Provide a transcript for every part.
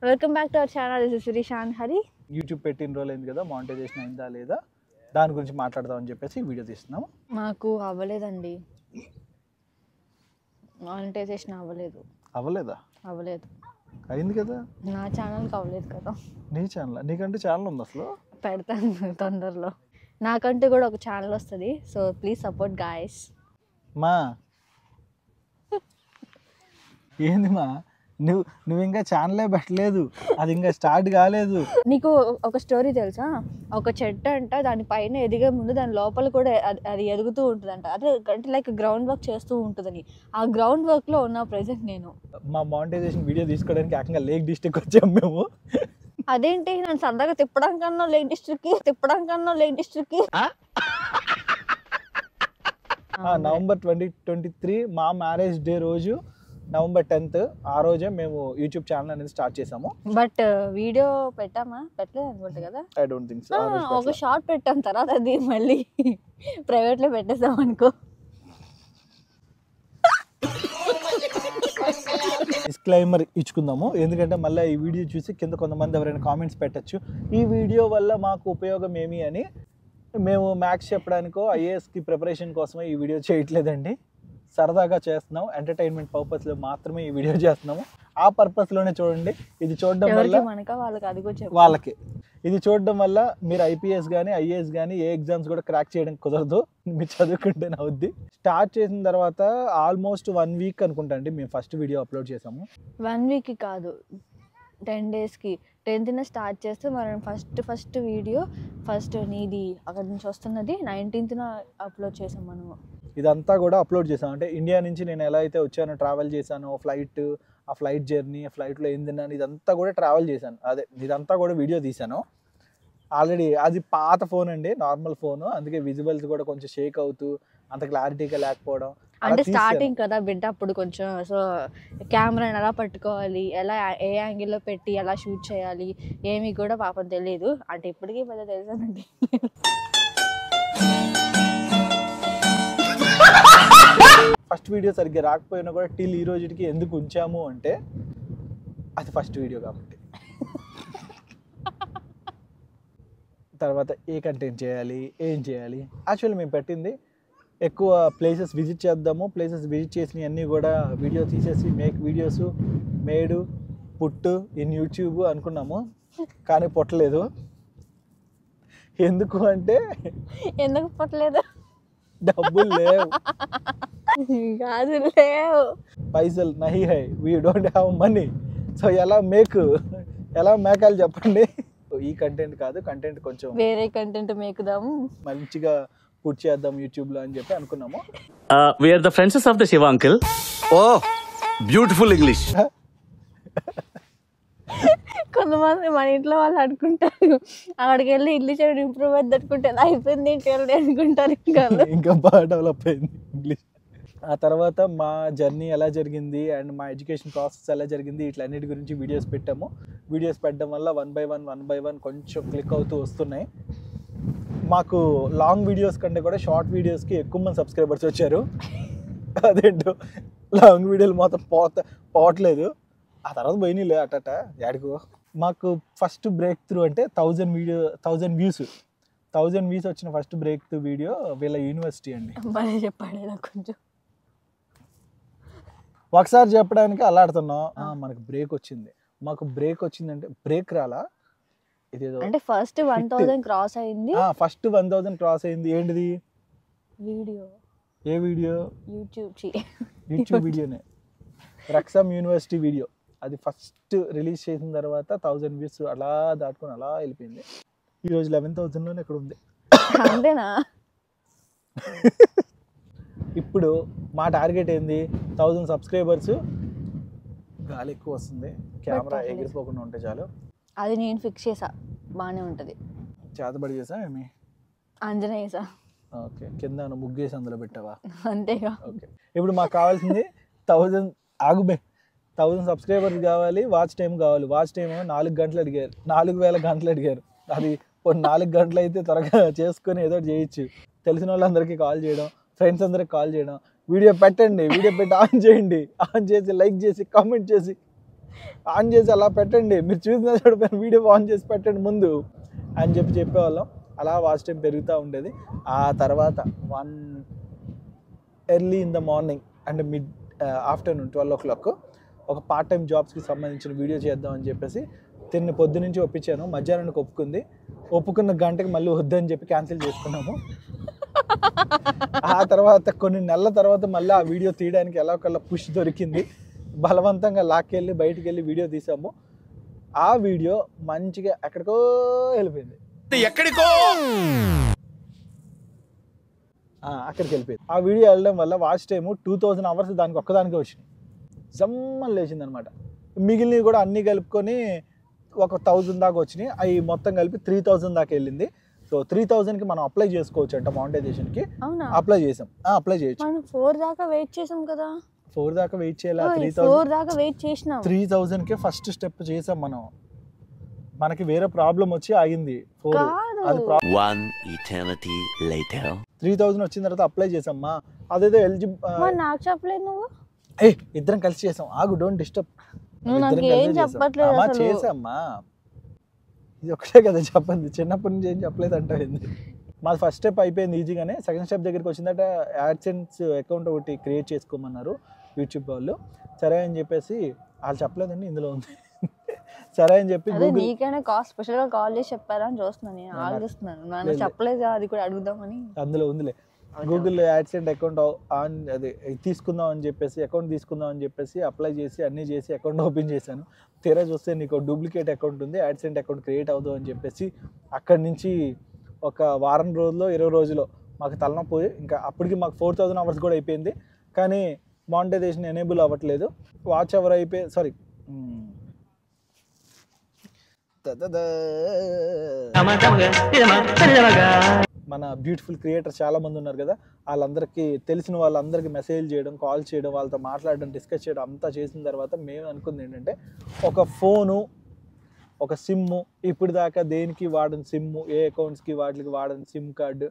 Welcome back to our channel. This is Sirisha and Hari. YouTube పెట్టిన రోజులు అయింది కదా, మానిటైజేషన్ అయిందా లేదా దాని గురించి మాట్లాడదామని చెప్పేసి వీడియో తీస్తున్నాము. మాకు అవ్వలేదండి, మానిటైజేషన్ అవ్వలేదు. అవ్వలేదు అయింది కదా, నా ఛానల్కి అవ్వలేదు కదా. నీ ఛానల్, నీకంటే ఛానల్ ఉంది అసలు? పెడతాను తొందరలో. నాకంటూ కూడా ఒక ఛానల్ వస్తుంది, సో ప్లీజ్ సపోర్ట్ గాయస్. మా ఏంది మా, నువ్వు ఇంకా ఛానలే పెట్టలేదు, అది ఇంకా స్టార్ట్ కాలేదు. నీకు ఒక స్టోరీ తెలుసా? ఒక చెట్టు అంట, దాని పైన ఎదిగే ముందు దాని లోపల కూడా అది ఎదుగుతూ ఉంటుందంట. అదే అంటే లైక్ గ్రౌండ్ వర్క్ చేస్తూ ఉంటుందని. ఆ గ్రౌండ్ వర్క్లో ఉన్న ప్రెజెంట్ నేను. మా మానిటైజేషన్ వీడియో తీసుకోవడానికి ఏకంగా లేక్ డిస్ట్రిక్ట్ వచ్చాము మేము. అదేంటి, నన్ను సరదాగా తిప్పడం కన్నా లేక్ డిస్ట్రిక్ట్కి నవంబర్ 2023 మా మ్యారేజ్ డే రోజు, నవంబర్ 10th ఆ రోజే మేము యూట్యూబ్ ఛానల్ అనేది స్టార్ట్ చేసాము. బట్ వీడియో పెట్టలేదు అనుకుంటా కదా. I don't think so. ఒక షార్ట్ పెట్టాం, తర్వాత అది మళ్ళీ ప్రైవేట్లో పెట్టేసాం అనుకో. డిస్క్లైమర్ ఇచ్చుకుందాము, ఎందుకంటే మళ్ళీ ఈ వీడియో చూసి కింద కొంతమంది ఎవరైనా కామెంట్స్ పెట్టచ్చు, ఈ వీడియో వల్ల మాకు ఉపయోగం ఏమి అని. మేము మ్యాథ్స్ చెప్పడానికో ఐఏఎస్కి ప్రిపరేషన్ కోసమే ఈ వీడియో చేయట్లేదండి, సరదాగా చేస్తున్నాం, ఎంటర్టైన్మెంట్ పర్పస్లో మాత్రమే ఈ వీడియో చేస్తున్నాము. ఆ పర్పస్లోనే చూడండి. ఇది చూడడం వల్ల వాళ్ళకి, ఇది చూడడం వల్ల మీరు ఐపీఎస్ కానీ ఐఏఎస్ కానీ ఏ ఎగ్జామ్స్ కూడా క్రాక్ చేయడం కుదరదు, మీరు చదువుకుంటేనే అవుద్ది. స్టార్ట్ చేసిన తర్వాత ఆల్మోస్ట్ 1 వీక్ అనుకుంటా అండి మేము ఫస్ట్ వీడియో అప్లోడ్ చేసాము. 1 వీక్కి కాదు, 10 డేస్కి. 10th స్టార్ట్ చేస్తే మనం ఫస్ట్ వీడియో నీది అక్కడ నుంచి వస్తున్నది 19th అప్లోడ్ చేసాం మనము. ఇదంతా కూడా అప్లోడ్ చేసాం. అంటే ఇండియా నుంచి నేను ఎలా అయితే వచ్చానో, ట్రావెల్ చేశానో, ఆ ఫ్లైట్ జర్నీ, ఫ్లైట్లో ఏం తిన్నాను, ఇదంతా కూడా ట్రావెల్ చేశాను. అదే ఇదంతా కూడా వీడియో తీశాను. ఆల్రెడీ అది పాత ఫోన్ అండి, నార్మల్ ఫోను, అందుకే విజువల్స్ కూడా కొంచెం షేక్ అవుతూ అంత క్లారిటీగా లేకపోవడం. అంటే స్టార్టింగ్ కదా బిడ్డ, అప్పుడు కొంచెం సో కెమెరాని ఎలా పట్టుకోవాలి, ఎలా ఏ యాంగిల్లో పెట్టి ఎలా షూట్ చేయాలి ఏమీ కూడా పాపం తెలియదు. అంటే ఇప్పటికీ పెద్ద తెలుసానండి. ఫస్ట్ వీడియో సరిగ్గా రాకపోయినా కూడా టిల్ ఈ రోజుకి ఎందుకు ఉంచాము అంటే అది ఫస్ట్ వీడియో కాబట్టి. తర్వాత ఏ కంటెంట్ చేయాలి, ఏం చేయాలి, యాక్చువల్లీ మేము పెట్టింది ఎక్కువ ప్లేసెస్ విజిట్ చేద్దాము, ప్లేసెస్ విజిట్ చేసినవి అన్నీ కూడా వీడియో తీసేసి వీడియోస్ పుట్టు ఇన్ యూట్యూబ్ అనుకున్నాము, కానీ పుట్టలేదు. ఎందుకు అంటే ఎందుకు పుట్టలేదు, డబ్బులు లేవు, కాదు లేవు, పైసలు నహి high, we don't have money. So ఎలా మేకాలి చెప్పండి. ఈ కంటెంట్ కాదు, కంటెంట్ కొంచెం వేరే కంటెంట్ మేకుదాము, మంచిగా పుట్ చేద్దాం యూట్యూబ్లో అని చెప్పి అనుకున్నాము. We are the friends of the Shiva uncle. Oh, beautiful English. కొంతమంది మన ఇంట్లో వాళ్ళు అనుకుంటారు, అక్కడికి వెళ్ళి ఇల్లు చేయడం ఇంప్రూవ్ అవుతుంది అనుకుంటే అయిపోయింది ఏంటి అనుకుంటారు. ఇంకా బాగా డెవలప్ అయింది ఇంగ్లీష్. ఆ తర్వాత మా జర్నీ ఎలా జరిగింది అండ్ మా ఎడ్యుకేషన్ ప్రాసెస్ ఎలా జరిగింది, ఇట్లన్నిటి గురించి వీడియోస్ పెట్టాము. వీడియోస్ పెట్టడం వల్ల వన్ బై వన్ కొంచెం క్లిక్ అవుతూ వస్తున్నాయి. మాకు లాంగ్ వీడియోస్ కంటే కూడా షార్ట్ వీడియోస్కి ఎక్కువ మంది సబ్స్క్రైబర్స్ వచ్చారు. అదేంటో లాంగ్ వీడియోలు మాత్రం పోవట్లేదు. ఆ తర్వాత పోయినాయి అటట యాడికో. మాకు ఫస్ట్ బ్రేక్ త్రూ అంటే 1000 వ్యూస్ వచ్చిన ఫస్ట్ బ్రేక్ త్రూ వీడియో వీళ్ళ యూనివర్సిటీ అండి. చెప్పాడు కొంచెం ఒకసారి చెప్పడానికి అలాడుతున్నాం. మనకు బ్రేక్ వచ్చింది, మాకు బ్రేక్ వచ్చిందంటే బ్రేక్ రాలా, ఇదేదో అంటే ఫస్ట్ 1000 క్రాస్ అయింది. ఫస్ట్ 1000 క్రాస్ అయింది. ఏంటిది వీడియో? ఏ వీడియో? యూట్యూబ్ వీడియోనే, రక్సమ్ యూనివర్సిటీ వీడియో. అది ఫస్ట్ రిలీజ్ చేసిన తర్వాత 1000 వ్యూస్ అలా దాటుకొని అలా వెళ్ళిపోయింది. ఈరోజు 11,000లోనే ఇక్కడ ఉంది. అంతేనా? ఇప్పుడు మా టార్గెట్ ఏంది, 1000 సబ్స్క్రైబర్స్. గాలి ఎక్కువ వస్తుంది, కెమెరా ఎగిరిపోకుండా ఉంటే చాలు. అది నేను ఫిక్స్ చేసా, బాగానే ఉంటుంది. చేతబడి చేసా ఏమి? అంజనా చేసా. ఓకే, కింద ముగ్గేసి అందులో పెట్టావా? అంతేగా. ఓకే, ఇప్పుడు మాకు కావాల్సింది 1000 సబ్స్క్రైబర్స్ కావాలి, వాచ్ టైం కావాలి. వాచ్ టైం 4 గంటలు అడిగారు, 4000 గంటలు అడిగారు. అది 4 గంటలు అయితే త్వరగా చేసుకొని ఏదో చేయొచ్చు. తెలిసిన వాళ్ళందరికీ కాల్ చేయడం, ఫ్రెండ్స్ అందరికి కాల్ చేయడం, వీడియో పెట్టండి, వీడియో పెట్టి ఆన్ చేయండి, ఆన్ చేసి లైక్ చేసి కామెంట్ చేసి ఆన్ చేసి అలా పెట్టండి, మీరు చూసిన చూడపోయిన వీడియో ఆన్ చేసి పెట్టండి ముందు అని చెప్పేవాళ్ళం. అలా వాచ్ టైం పెరుగుతూ ఉండేది. ఆ తర్వాత 1 early in the morning and afternoon 12 o'clock ఒక పార్ట్ టైం జాబ్స్కి సంబంధించిన వీడియో చేద్దామని చెప్పేసి పొద్దు నుంచి ఒప్పించాను. మధ్యాహ్నానికి ఒప్పుకున్న గంటకి మళ్ళీ వద్దని చెప్పి క్యాన్సిల్ చేసుకున్నాము. ఆ తర్వాత కొన్ని నెలల తర్వాత మళ్ళీ ఆ వీడియో తీయడానికి ఎలా ఒకళ్ళ పుష్ దొరికింది. బలవంతంగా లాక్కెళ్ళి బయటికి వెళ్ళి వీడియో తీసాము. ఆ వీడియో మంచిగా ఎక్కడికో వెళ్ళిపోయింది, అక్కడికి వెళ్ళిపోయింది. ఆ వీడియో వెళ్ళడం వల్ల వాచ్ టైము 2000 hours దానికి ఒక్కదానికే వచ్చింది. జమ్మని లేచింది అనమాట. మిగిలినవి కూడా అన్నీ కలుపుకొని ఒక 1000 దాకా వచ్చినాయి. అవి మొత్తం కలిపి 3000 దాకా వెళ్ళింది. సో 3000కి మనం అప్లై చేసుకోవచ్చు అంట మానిటైజేషన్కి. అప్లై చేసాం, అప్లై చేయొచ్చు. 4 దాకా వెయిట్ చేసాం కదా. 4 దాకా వెయిట్ చేయాలి. 4 దాకా వెయిట్ చేసినాం. 3000కే ఫస్ట్ స్టెప్ చేసాం మనం. మనకి వేరే ప్రాబ్లం వచ్చి ఆగింది. 1 eternity later. 3000 వచ్చిన తర్వాత అప్లై చేసామ్మా. అదేదో నాకు చెప్పలేదు నువ్వు. ఇద్దరం కలిసి చేసాం. ఆగు, డోంట్ డిస్టర్బ్. చేసామ్మా, ఇది ఒకటే కదా చెప్పండి. చిన్నప్పటి నుంచి ఏం చెప్పలేదు అంటే మాది ఫస్ట్ స్టెప్ అయిపోయింది ఈజీగానే. సెకండ్ స్టెప్ దగ్గరికి వచ్చిందట. యాడ్సెన్స్ అకౌంట్ ఒకటి క్రియేట్ చేసుకోమన్నారు యూట్యూబ్ వాళ్ళు. సరే అని చెప్పేసి వాళ్ళు చెప్పలేదండి, ఇందులో ఉంది. సరే అని చెప్పి నీకైనా స్పెషల్ గా కాల్ చేసి చెప్పారా అని చూస్తున్నాను, ఆలోచిస్తున్నాను. చెప్పలేదు, అది కూడా అడుగుదామని. అందులో ఉందిలే. గూగుల్ యాడ్సెంట్ అకౌంట్ ఆన్ అది తీసుకుందాం అని చెప్పేసి అకౌంట్ తీసుకుందాం అని చెప్పేసి అప్లై చేసి అన్నీ చేసి అకౌంట్ ఓపెన్ చేశాను. తీరా చూస్తే నీకు డూప్లికేట్ అకౌంట్ ఉంది, యాడ్సెంట్ అకౌంట్ క్రియేట్ అవుదాం అని చెప్పేసి అక్కడి నుంచి ఒక వారం రోజుల్లో 20 రోజుల్లో మాకు తలనొప్పి. ఇంకా అప్పటికి మాకు 4000 hours కూడా అయిపోయింది. కానీ మానిటైజేషన్ ఎనేబుల్ అవ్వట్లేదు. వాచ్ అవర్ సారీ మన బ్యూటిఫుల్ క్రియేటర్స్ చాలా మంది ఉన్నారు కదా, వాళ్ళందరికీ తెలిసిన వాళ్ళందరికీ మెసేజ్ చేయడం, కాల్ చేయడం, వాళ్ళతో మాట్లాడడం, డిస్కస్ చేయడం అంతా చేసిన తర్వాత మేము అనుకుంది ఏంటంటే ఒక ఫోను, ఒక సిమ్ము, ఇప్పుడు దాకా దేనికి వాడని సిమ్ము, ఏ అకౌంట్స్కి వాటికి వాడని సిమ్ కార్డు,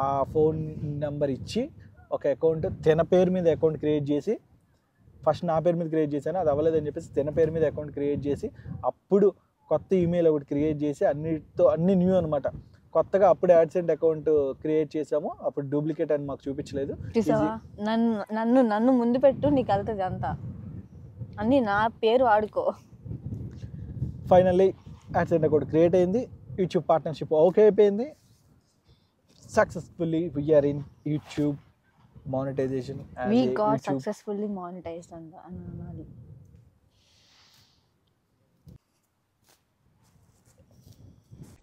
ఆ ఫోన్ నెంబర్ ఇచ్చి ఒక అకౌంట్ తన పేరు మీద అకౌంట్ క్రియేట్ చేసి, ఫస్ట్ నా పేరు మీద క్రియేట్ చేశాను, అది అవ్వలేదని చెప్పేసి తన పేరు మీద అకౌంట్ క్రియేట్ చేసి అప్పుడు కొత్త ఈమెయిల్ ఒకటి క్రియేట్ చేసి అన్ని న్యూ అనమాట. కొత్తగా అప్పుడు యాడ్సెంట్ అకౌంట్ క్రియేట్ చేసాము. అప్పుడు డూప్లికేట్ అని మాకు చూపించలేదు. నన్ను ముందు పెట్టు, నీకు వెళ్తుంది అంతా, అన్నీ నా పేరు వాడుకో. ఫైనల్లీ యాడ్సెంట్ అకౌంట్ క్రియేట్ అయింది. యూట్యూబ్ పార్ట్నర్షిప్ ఓకే అయిపోయింది. Successfully we are in YouTube monetisation. We got successfully monetized అనాలి.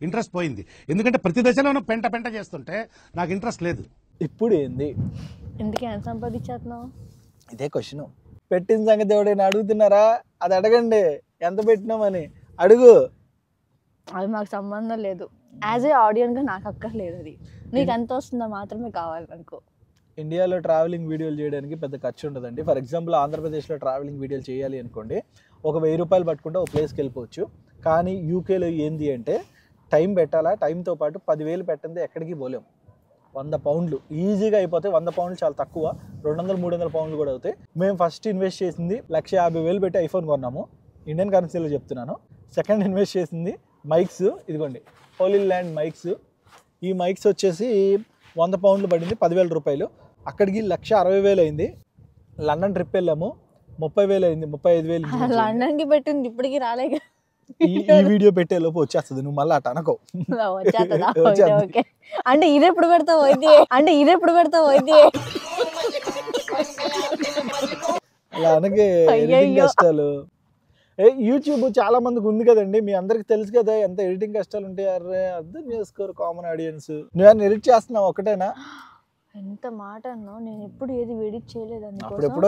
ఇంట్రెస్ట్ పోయింది, ఎందుకంటే ప్రతి దశలోనూ పెంట చేస్తుంటే నాకు ఇంట్రెస్ట్ లేదు. ఇప్పుడు ఏంది, ఎందుకు ఎంత సంపాదించేస్తున్నావు? ఇదే క్వశ్చన్. పెట్టిన సంగతి ఎవడైనా అడుగుతున్నారా? అది అడగండి, ఎంత పెట్టినామని అడుగు. అది మాకు సంబంధం లేదు. యాజ్ ఏ ఆడియన్గా నాకు అక్కర్లేదు. అది నీకు ఎంత వస్తుందో మాత్రమే కావాలి అనుకో. ఇండియాలో ట్రావెలింగ్ వీడియోలు చేయడానికి పెద్ద ఖర్చు ఉండదండి. ఫర్ ఎగ్జాంపుల్ ఆంధ్రప్రదేశ్లో ట్రావెలింగ్ వీడియోలు చేయాలి అనుకోండి, ఒక 1000 రూపాయలు పట్టుకుంటే ఒక ప్లేస్కి వెళ్ళిపోవచ్చు. కానీ యూకేలో ఏంది అంటే టైం పెట్టాలా, టైంతో పాటు 10,000 పెట్టండి ఎక్కడికి పోలేం. 100 పౌండ్లు ఈజీగా అయిపోతాయి. 100 పౌండ్లు చాలా తక్కువ, 200-300 పౌండ్లు కూడా అవుతాయి. మేము ఫస్ట్ ఇన్వెస్ట్ చేసింది 150,000 పెట్టి ఐఫోన్ కొన్నాము, ఇండియన్ కరెన్సీలో చెప్తున్నాను. సెకండ్ ఇన్వెస్ట్ చేసింది మైక్స్, ఇదిగోండి హోలీ ల్యాండ్ మైక్స్. ఈ మైక్స్ వచ్చేసి 100 పౌండ్లు పడింది, 10,000 రూపాయలు. అక్కడికి 160,000 అయింది. లండన్ ట్రిప్ వెళ్ళాము, 30,000 అయింది, 35,000. లండన్కి పెట్టింది ఇప్పటికి రాలేక. ఈ వీడియో పెట్టే లోపు వచ్చేస్తుంది, నువ్వు మళ్ళీ అటు అనుకో. అంటే ఇదెప్పుడు పెడతావు అయితే, అలా అనగే ఎడిటింగ్ కష్టాలు. యూట్యూబ్ చాలా మందికి ఉంది కదండి, మీ అందరికి తెలుసు కదా ఎంత ఎడిటింగ్ కష్టాలు ఉంటాయి. అరే అర్థం చేసుకోరు కామన్ ఆడియన్స్. నువ్వు ఎడిట్ చేస్తున్నావు ఒకటేనా? ఎంత మాట అన్నావు, నేను ఎప్పుడు ఏది ఎడిట్ చేయలేదు. అప్పుడెప్పుడో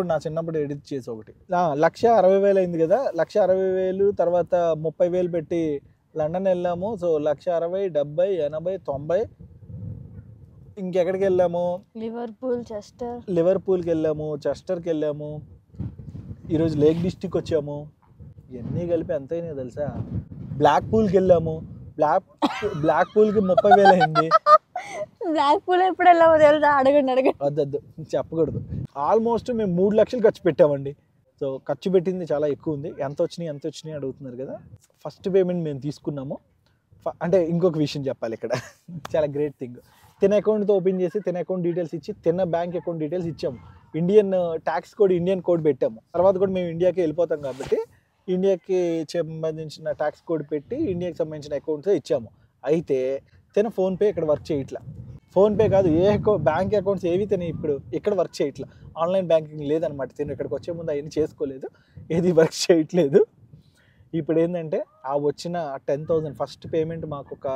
నా చిన్నప్పుడు ఎడిట్ చేసి ఒకటి 160,000 అయింది కదా. 160,000 తర్వాత 30,000 పెట్టి లండన్ వెళ్ళాము. సో 160, 70, 80, 90. ఇంకెక్కడికి వెళ్ళాము? లివర్పూల్కి వెళ్ళాము, చెస్టర్కి వెళ్ళాము, ఈరోజు లేక్ డిస్ట్రిక్ట్ వచ్చాము. ఇవన్నీ కలిపి ఎంత అయినాయి తెలుసా? బ్లాక్ పూల్కి వెళ్ళాము, బ్లాక్ పూల్కి 30,000 అయింది. బ్లాక్ పూల్ ఎప్పుడు వెళ్ళామో తెలుసా? అడగండి. వద్దు చెప్పకూడదు. ఆల్మోస్ట్ మేము 3 లక్షలు ఖర్చు పెట్టామండి. సో ఖర్చు పెట్టింది చాలా ఎక్కువ ఉంది. ఎంత వచ్చినాయి అడుగుతున్నారు కదా. ఫస్ట్ పేమెంట్ మేము తీసుకున్నాము. అంటే ఇంకొక విషయం చెప్పాలి ఇక్కడ, చాలా గ్రేట్ థింగ్. తిన అకౌంట్తో ఓపెన్ చేసి తిన అకౌంట్ డీటెయిల్స్ ఇచ్చి తిన బ్యాంక్ అకౌంట్ డీటెయిల్స్ ఇచ్చాము. Indian tax code Indian code పెట్టాము. తర్వాత కూడా మేము ఇండియాకి వెళ్ళిపోతాం కాబట్టి ఇండియాకి సంబంధించిన ట్యాక్స్ కోడ్ పెట్టి ఇండియాకి సంబంధించిన అకౌంట్స్ ఇచ్చాము. అయితే తిన ఫోన్పే ఇక్కడ వర్క్ చేయట్లా. ఫోన్పే కాదు, బ్యాంక్ అకౌంట్స్ ఏవి తిన ఇప్పుడు ఇక్కడ వర్క్ చేయట్లా. ఆన్లైన్ బ్యాంకింగ్ లేదనమాట. తిన ఇక్కడికి వచ్చే ముందు అవన్నీ చేసుకోలేదు, ఏది వర్క్ చేయట్లేదు. ఇప్పుడు ఏంటంటే ఆ వచ్చిన 10,000 ఫస్ట్ పేమెంట్ మాకు ఒక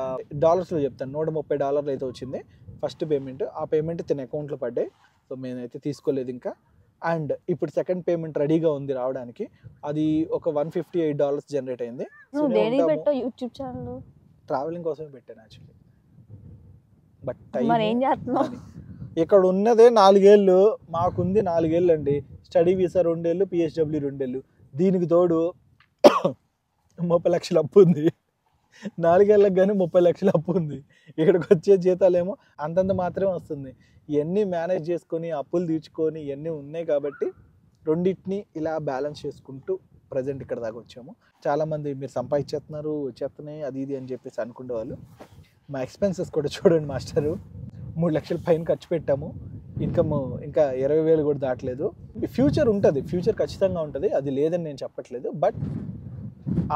డాలర్స్లో చెప్తాను, $130 అయితే వచ్చింది ఫస్ట్ పేమెంట్. ఆ పేమెంట్ తిన అకౌంట్లో పడ్డాయి. సో మేమైతే తీసుకోలేదు ఇంకా. అండ్ ఇప్పుడు సెకండ్ పేమెంట్ రెడీగా ఉంది రావడానికి. అది ఒక $158 జనరేట్ అయింది. నువ్వు దేనికి పెట్టావు యూట్యూబ్ ఛానల్? ట్రావెలింగ్ కోసమే పెట్టాను యాక్చువల్లీ. బట్ మరి ఏం చేస్తున్నావు? ఇక్కడ ఉన్నదే 4 ఏళ్ళు, మాకుంది 4 ఏళ్ళు అండి. స్టడీ వీసా 2 ఏళ్ళు, PSW 2 ఏళ్ళు. దీనికి తోడు 30 లక్షలు అప్పు ఉంది. 4 ఏళ్ళకి కానీ 30 లక్షలు అప్పు ఉంది. ఇక్కడికి వచ్చే జీతాలేమో అంతంత మాత్రమే వస్తుంది. ఇవన్నీ మేనేజ్ చేసుకొని అప్పులు తీర్చుకొని ఇవన్నీ ఉన్నాయి కాబట్టి రెండింటిని ఇలా బ్యాలెన్స్ చేసుకుంటూ ప్రజెంట్ ఇక్కడ దాకా వచ్చాము. చాలామంది మీరు సంపాదించేస్తున్నారు, వచ్చేస్తున్నాయి అది ఇది అని చెప్పేసి అనుకునే వాళ్ళు. మా ఎక్స్పెన్సెస్ కూడా చూడండి మాస్టరు, 3 లక్షల పైన ఖర్చు పెట్టాము. ఇన్కమ్ ఇంకా 20,000 కూడా దాటలేదు. ఫ్యూచర్ ఉంటుంది, ఫ్యూచర్ ఖచ్చితంగా ఉంటుంది, అది లేదని నేను చెప్పట్లేదు. బట్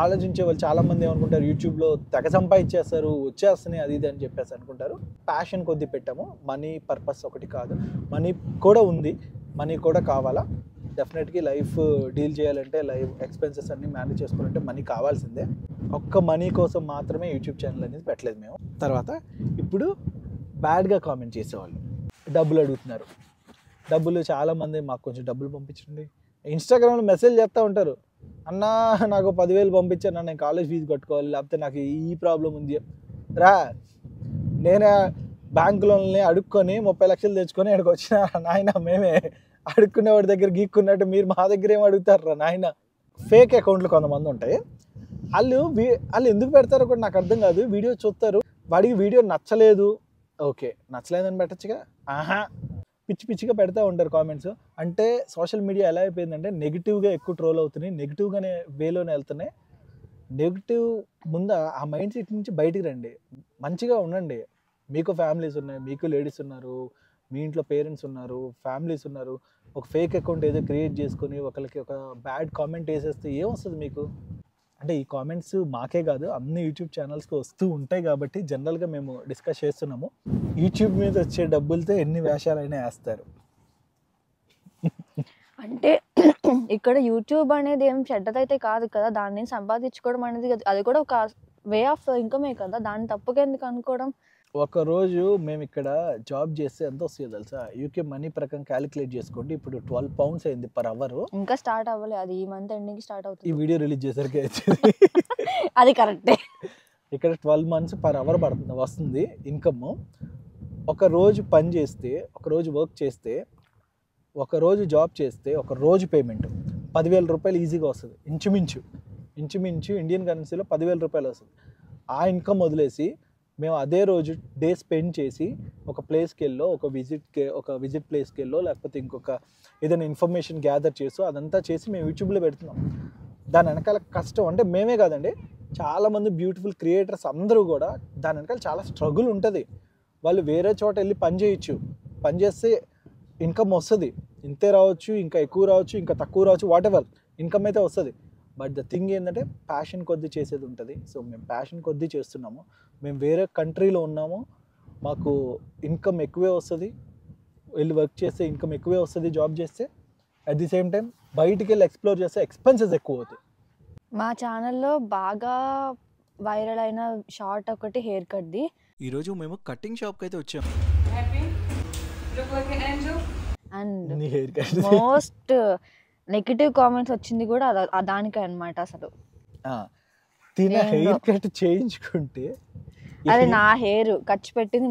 ఆలోచించే వాళ్ళు చాలామంది ఏమనుకుంటారు, యూట్యూబ్లో తెగ సంపాదించేస్తారు, వచ్చేస్తున్నాయి అది ఇది అని చెప్పేసి అనుకుంటారు. ప్యాషన్ కొద్ది పెట్టాము, మనీ పర్పస్ ఒకటి కాదు, మనీ కూడా ఉంది, మనీ కూడా కావాలా. డెఫినెట్గా లైఫ్ డీల్ చేయాలంటే, లైఫ్ ఎక్స్పెన్సెస్ అన్నీ మేనేజ్ చేసుకోవాలంటే మనీ కావాల్సిందే. ఒక్క మనీ కోసం మాత్రమే యూట్యూబ్ ఛానల్ అనేది పెట్టలేదు మేము. తర్వాత ఇప్పుడు బ్యాడ్గా కామెంట్ చేసేవాళ్ళు, డబ్బులు అడుగుతున్నారు. డబ్బులు చాలామంది మాకు కొంచెం డబ్బులు పంపించండి, ఇన్స్టాగ్రామ్లో మెసేజ్ చేస్తూ ఉంటారు, అన్నా నాకు 10,000 పంపించాను, నేను కాలేజ్ ఫీజు కట్టుకోవాలి, లేకపోతే నాకు ఈ ప్రాబ్లం ఉంది రా. నేనే బ్యాంక్ లోన్లని అడుక్కొని 30 లక్షలు తెచ్చుకొని ఇక్కడికి వచ్చిన నాయన. మేమే అడుక్కునేవాడి దగ్గర గీక్కున్నట్టు మీరు మా దగ్గర ఏం అడుగుతారు రా నాయన. ఫేక్ అకౌంట్లు కొంతమంది ఉంటాయి, వాళ్ళు ఎందుకు పెడతారో కూడా నాకు అర్థం కాదు. వీడియో చూస్తారు, వాడికి వీడియో నచ్చలేదు, ఓకే నచ్చలేదని పెట్టచ్చుగా, ఆహా పిచ్చి పిచ్చిగా పెడతా ఉంటారు కామెంట్స్. అంటే సోషల్ మీడియా ఎలా అయిపోయిందంటే నెగిటివ్గా ఎక్కువ ట్రోల్ అవుతున్నాయి, నెగిటివ్గానే వేలోనే వెళ్తున్నాయి. నెగిటివ్ ముందు ఆ మైండ్ సెట్ నుంచి బయటికి రండి, మంచిగా ఉండండి. మీకు ఫ్యామిలీస్ ఉన్నాయి, మీకు లేడీస్ ఉన్నారు, మీ ఇంట్లో పేరెంట్స్ ఉన్నారు, ఫ్యామిలీస్ ఉన్నారు. ఒక ఫేక్ అకౌంట్ ఏదో క్రియేట్ చేసుకొని ఒకరికి ఒక బ్యాడ్ కామెంట్ వేసేస్తే ఏమొస్తుంది మీకు? అంటే ఈ కామెంట్స్ మాకే కాదు, అన్ని యూట్యూబ్ ఛానల్స్కి వస్తూ ఉంటాయి కాబట్టి జనరల్గా మేము డిస్కస్ చేస్తున్నాము. యూట్యూబ్ మీద వచ్చే డబ్బులతో ఎన్ని వేషాలైనా వేస్తారు. అంటే ఇక్కడ యూట్యూబ్ అనేది ఏం చెడ్డదైతే కాదు కదా, దాన్ని సంపాదించుకోవడం అనేది అది కూడా ఒక వే ఆఫ్ ఇన్కమే కదా, దాన్ని తప్పుగా ఎందుకు అనుకోవడం? ఒకరోజు మేము ఇక్కడ జాబ్ చేస్తే ఎంత వస్తుందో తెలుసా? యూకే మనీ ప్రకారం క్యాలిక్యులేట్ చేసుకోండి, ఇప్పుడు 12 pounds అయింది పర్ అవర్. ఇంకా స్టార్ట్ అవ్వలేదు, అది ఈ మంత్ ఎండింగ్ స్టార్ట్ అవుతుంది. ఈ వీడియో రిలీజ్ చేసరికి అది కరెక్టే. ఇక్కడ 12 months పర్ అవర్ వస్తుంది ఇన్కమ్. ఒక రోజు పని చేస్తే, ఒక రోజు వర్క్ చేస్తే, ఒక రోజు జాబ్ చేస్తే, ఒక రోజు పేమెంట్ 10,000 రూపాయలు ఈజీగా వస్తుంది. ఇంచుమించు ఇండియన్ కరెన్సీలో 10,000 రూపాయలు వస్తుంది. ఆ ఇన్కమ్ వదిలేసి మేము అదే రోజు డే స్పెండ్ చేసి ఒక ప్లేస్కి వెళ్ళో, ఒక విజిట్ ప్లేస్కి వెళ్ళో, లేకపోతే ఇంకొక ఏదైనా ఇన్ఫర్మేషన్ గ్యాదర్ చేసో అదంతా చేసి మేము యూట్యూబ్లో పెడుతున్నాం. దాని వెనకాల కష్టం అంటే మేమే కాదండి, చాలామంది బ్యూటిఫుల్ క్రియేటర్స్ అందరూ కూడా దాని వెనకాల చాలా స్ట్రగుల్ ఉంటుంది. వాళ్ళు వేరే చోట వెళ్ళి పని చేయొచ్చు, పని చేస్తే ఇన్కమ్ వస్తుంది, ఇంతే రావచ్చు, ఇంకా ఎక్కువ రావచ్చు, ఇంకా తక్కువ రావచ్చు, వాట్ ఎవర్ ఇన్కమ్ అయితే వస్తుంది. బట్ ద థింగ్ ఏంటంటే ప్యాషన్ కొద్దీ చేసేది ఉంటుంది. సో మేము ప్యాషన్ కొద్దీ చేస్తున్నాము. మేము వేరే కంట్రీలో ఉన్నాము, మాకు ఇన్కమ్ ఎక్కువే వస్తుంది, వెళ్ళి వర్క్ చేస్తే ఇన్కమ్ ఎక్కువే వస్తుంది, జాబ్ చేస్తే. అట్ ది సేమ్ టైం బయటికి వెళ్ళి ఎక్స్ప్లోర్ చేస్తే ఎక్స్పెన్సెస్ ఎక్కువ అవుతాయి. మా ఛానల్లో బాగా వైరల్ అయిన షార్ట్ ఒకటి హెయిర్ కట్ది. ఈరోజు మేము కటింగ్ షాప్కి అయితే వచ్చాము. అండ్ నీ hair cut most negative comments వచ్చింది కూడా దానికే అనమాట. అసలు తిన హెయిర్ కట్ చేయించుకుంటే అదే నా హెయిర్ ఖర్చు పెట్టింది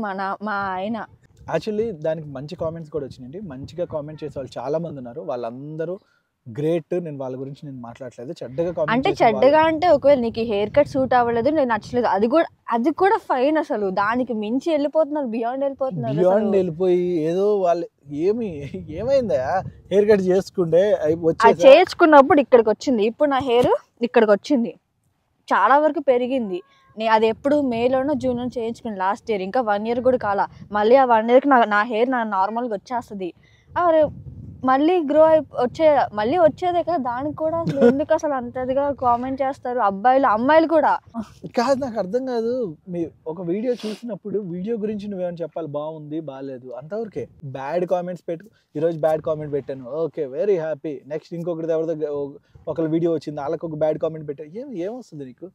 మా ఆయన. యాక్చువల్లీ దానికి మంచి కామెంట్స్ కూడా వచ్చినాయండి, మంచిగా కామెంట్ చేసే వాళ్ళు చాలా మంది ఉన్నారు, వాళ్ళందరూ గ్రేట్. నేను వాళ్ళ గురించి నేను మాట్లాడలేదు. చెడ్డగా కామెంట్ అంటే చెడ్డగా అంటే ఒకవేళ నీకు హెయిర్ కట్ సూట్ అవ్వలేదు, నేను నచ్చలేదు, అది కూడా ఫైన్. అసలు దానికి మించి వెళ్ళిపోతున్నారు, బియాండ్ వెళ్ళిపోయి ఏదో వాళ్ళు ఏమైందా హెయిర్ కట్ చేసుకుంటే అది వచ్చేసా చేసుకున్నప్పుడు ఇక్కడికి వచ్చింది, ఇప్పుడు నా హెయిర్ ఇక్కడికి వచ్చింది, చాలా వరకు పెరిగింది. అది ఎప్పుడు మేలోనో జూన్లో చేయించుకుని లాస్ట్ ఇయర్, ఇంకా 1 year కూడా కాలా. మళ్ళీ ఆ 1 yearకి నా హెయిర్ నార్మల్గా వచ్చేస్తుంది. మళ్ళీ గ్రో మళ్ళీ వచ్చేదే కదా, దానికి కూడా అసలు ఎందుకు అసలు అంతదిగా కామెంట్ చేస్తారు అబ్బాయిలు అమ్మాయిలు కూడా. కాదు, నాకు అర్థం కాదు. మీ ఒక వీడియో చూసినప్పుడు వీడియో గురించి నువ్వేమైనా చెప్పాలి, బాగుంది బాగాలేదు అంతవరకే. బ్యాడ్ కామెంట్స్ ఈరోజు బ్యాడ్ కామెంట్ పెట్టాను, ఓకే వెరీ హ్యాపీ. నెక్స్ట్ ఇంకొకటి ఎవరిదో ఒకళ్ళ వీడియో వచ్చింది, వాళ్ళకి ఒక బ్యాడ్ కామెంట్ పెట్టాను, ఏమొస్తుంది నీకు?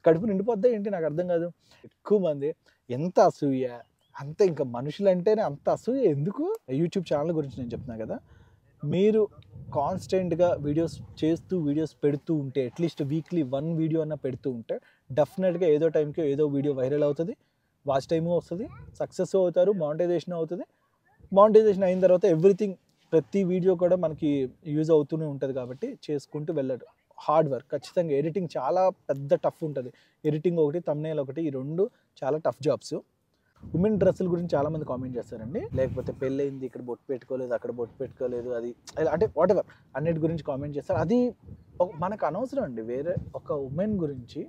కడుపు నిండిపోద్దా ఏంటి? నాకు అర్థం కాదు. ఎక్కువ మంది ఎంత అసూయ, అంతే. ఇంకా మనుషులంటేనే అంత అసూయ ఎందుకు? యూట్యూబ్ ఛానల్ గురించి నేను చెప్తున్నా కదా, మీరు కాన్స్టెంట్గా వీడియోస్ పెడుతూ ఉంటే, అట్లీస్ట్ వీక్లీ 1 వీడియో అన్న పెడుతూ ఉంటే డెఫినెట్గా ఏదో టైంకి ఏదో వీడియో వైరల్ అవుతుంది, వాచ్ టైము వస్తుంది, సక్సెస్ అవుతారు, మానిటైజేషన్ అవుతుంది. మానిటైజేషన్ అయిన తర్వాత ఎవ్రీథింగ్, ప్రతి వీడియో కూడా మనకి యూజ్ అవుతూనే ఉంటుంది. కాబట్టి చేసుకుంటూ వెళ్ళడు. హార్డ్ వర్క్ ఖచ్చితంగా. ఎడిటింగ్ చాలా పెద్ద టఫ్ ఉంటుంది. ఎడిటింగ్ ఒకటి, థంబ్నెయిల్ ఒకటి, ఈ 2 చాలా టఫ్ జాబ్స్. ఉమెన్ డ్రెస్సుల గురించి చాలామంది కామెంట్ చేస్తారండి, లేకపోతే పెళ్ళయింది ఇక్కడ బొట్టు పెట్టుకోలేదు, అక్కడ బొట్టు పెట్టుకోలేదు, అది అంటే వాటెవర్ అన్నిటి గురించి కామెంట్ చేస్తారు. అది మనకు అనవసరం అండి. వేరే ఒక ఉమెన్ గురించి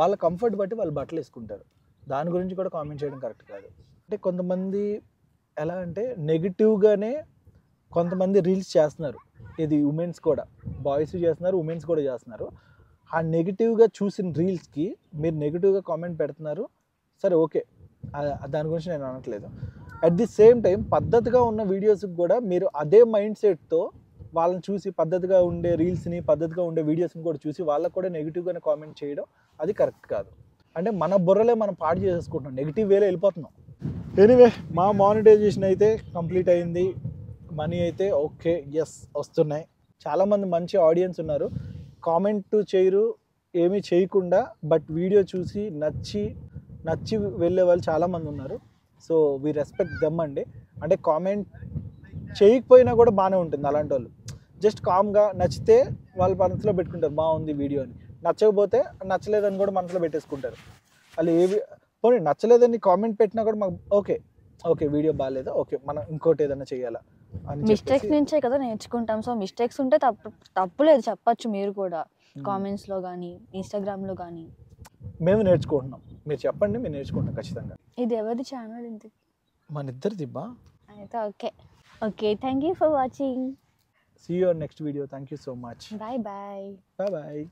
వాళ్ళ కంఫర్ట్ బట్టి వాళ్ళు బట్టలు వేసుకుంటారు, దాని గురించి కూడా కామెంట్ చేయడం కరెక్ట్ కాదు. అంటే కొంతమంది ఎలా అంటే నెగిటివ్గానే కొంతమంది రీల్స్ చేస్తున్నారు. ఇది ఉమెన్స్ కూడా, బాయ్స్ చేస్తున్నారు, ఉమెన్స్ కూడా చేస్తున్నారు. ఆ నెగిటివ్గా చూసిన రీల్స్కి మీరు నెగిటివ్గా కామెంట్ పెడుతున్నారు, సరే ఓకే, దాని గురించి నేను అనట్లేదు. అట్ ది సేమ్ టైం పద్ధతిగా ఉన్న వీడియోస్కి కూడా మీరు అదే మైండ్ సెట్తో వాళ్ళని చూసి, పద్ధతిగా ఉండే రీల్స్ని, పద్ధతిగా ఉండే వీడియోస్ని కూడా చూసి వాళ్ళకు కూడా నెగిటివ్గానే కామెంట్ చేయడం అది కరెక్ట్ కాదు. అంటే మన బుర్రలే మనం పాడు చేసేసుకుంటున్నాం, నెగిటివ్ వేలో వెళ్ళిపోతున్నాం. ఎనీవే, మా మానిటైజేషన్ అయితే కంప్లీట్ అయింది, మనీ అయితే ఓకే, ఎస్ వస్తున్నాయి. చాలామంది మంచి ఆడియన్స్ ఉన్నారు, కామెంట్ చేయరు, ఏమీ చేయకుండా బట్ వీడియో చూసి నచ్చి వెళ్ళే వాళ్ళు చాలామంది ఉన్నారు. సో వీ రెస్పెక్ట్ దెమ్ అండి. అంటే కామెంట్ చేయకపోయినా కూడా బాగానే ఉంటుంది అలాంటి వాళ్ళు. జస్ట్ కామ్గా నచ్చితే వాళ్ళ మనసులో పెట్టుకుంటారు బాగుంది వీడియో అని, నచ్చకపోతే నచ్చలేదని కూడా మనసులో పెట్టేసుకుంటారు. వాళ్ళు పోనీ నచ్చలేదని కామెంట్ పెట్టినా కూడా మాకు ఓకే వీడియో బాగాలేదా, ఓకే మనం ఇంకోటి ఏదైనా చేయాలా అని. మిస్టేక్స్ నుంచే కదా నేర్చుకుంటాం. సో మిస్టేక్స్ ఉంటే తప్పులేదు చెప్పచ్చు మీరు కూడా, కామెంట్స్లో కానీ ఇన్స్టాగ్రామ్లో కానీ. మేము నేర్చుకుంటున్నాం, మీరు చెప్పండి, మేము నేర్చుకుంటాం ఖచ్చితంగా. ఇది ఎవరి ఛానల్ ఇంతకి? మన ఇద్దరిది బా. అయితే okay, thank you for watching. See you on next video. Thank you so much. Bye bye. Bye bye.